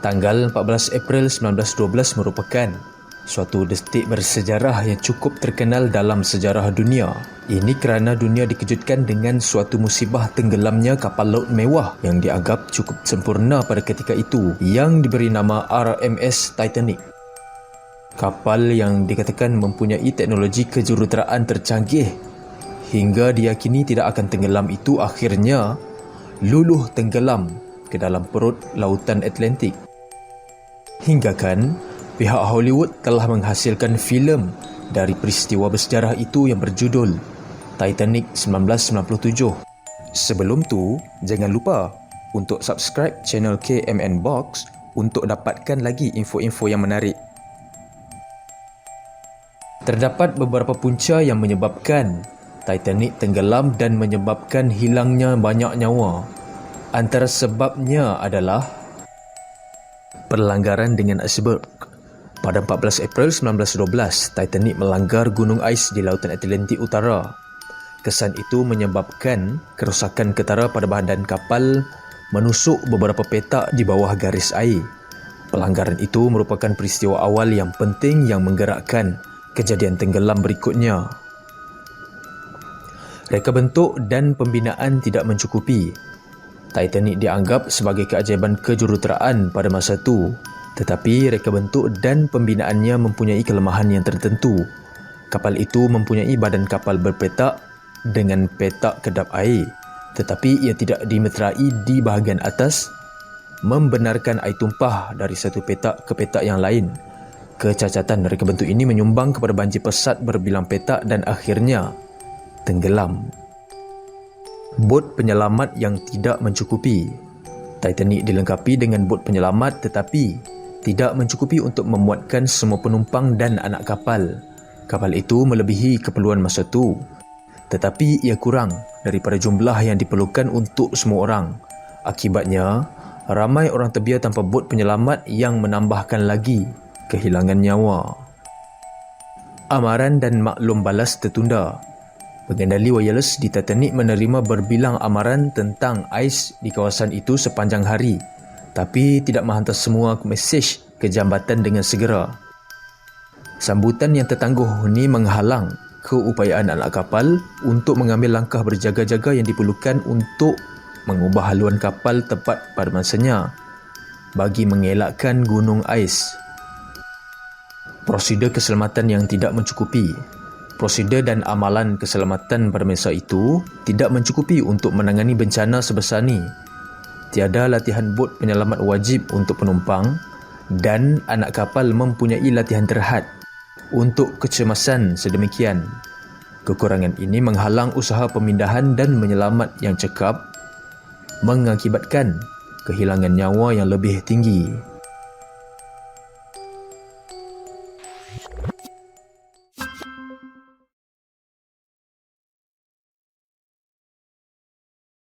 Tanggal 14 April 1912 merupakan suatu detik bersejarah yang cukup terkenal dalam sejarah dunia. Ini kerana dunia dikejutkan dengan suatu musibah tenggelamnya kapal laut mewah yang dianggap cukup sempurna pada ketika itu, yang diberi nama RMS Titanic. Kapal yang dikatakan mempunyai teknologi kejuruteraan tercanggih hingga diyakini tidak akan tenggelam itu akhirnya luluh tenggelam ke dalam perut lautan Atlantik. Hingga kan pihak Hollywood telah menghasilkan filem dari peristiwa bersejarah itu yang berjudul Titanic 1997. Sebelum tu, jangan lupa untuk subscribe channel KMN Box untuk dapatkan lagi info-info yang menarik. Terdapat beberapa punca yang menyebabkan Titanic tenggelam dan menyebabkan hilangnya banyak nyawa. Antara sebabnya adalah pelanggaran dengan iceberg. Pada 14 April 1912, Titanic melanggar gunung ais di lautan Atlantik Utara. Kesan itu menyebabkan kerosakan ketara pada badan kapal menusuk beberapa petak di bawah garis air. Pelanggaran itu merupakan peristiwa awal yang penting yang menggerakkan kejadian tenggelam berikutnya. Reka bentuk dan pembinaan tidak mencukupi. Titanic dianggap sebagai keajaiban kejuruteraan pada masa itu, tetapi reka bentuk dan pembinaannya mempunyai kelemahan yang tertentu. Kapal itu mempunyai badan kapal berpetak dengan petak kedap air, tetapi ia tidak dimeterai di bahagian atas, membenarkan air tumpah dari satu petak ke petak yang lain. Kecacatan reka bentuk ini menyumbang kepada banjir pesat berbilang petak dan akhirnya tenggelam. Bot penyelamat yang tidak mencukupi. Titanic dilengkapi dengan bot penyelamat tetapi tidak mencukupi untuk memuatkan semua penumpang dan anak kapal. Kapal itu melebihi keperluan masa itu, tetapi ia kurang daripada jumlah yang diperlukan untuk semua orang. Akibatnya, ramai orang terbiar tanpa bot penyelamat yang menambahkan lagi kehilangan nyawa. Amaran dan maklum balas tertunda. Pengendali wireless di Titanic menerima berbilang amaran tentang ais di kawasan itu sepanjang hari, tapi tidak menghantar semua mesej ke jambatan dengan segera. Sambutan yang tertangguh ini menghalang keupayaan anak kapal untuk mengambil langkah berjaga-jaga yang diperlukan untuk mengubah haluan kapal tepat pada masanya bagi mengelakkan gunung ais. Prosedur keselamatan yang tidak mencukupi. Prosedur dan amalan keselamatan pada masa itu tidak mencukupi untuk menangani bencana sebesar ini. Tiada latihan bot penyelamat wajib untuk penumpang dan anak kapal mempunyai latihan terhad untuk kecemasan sedemikian. Kekurangan ini menghalang usaha pemindahan dan menyelamat yang cekap, mengakibatkan kehilangan nyawa yang lebih tinggi.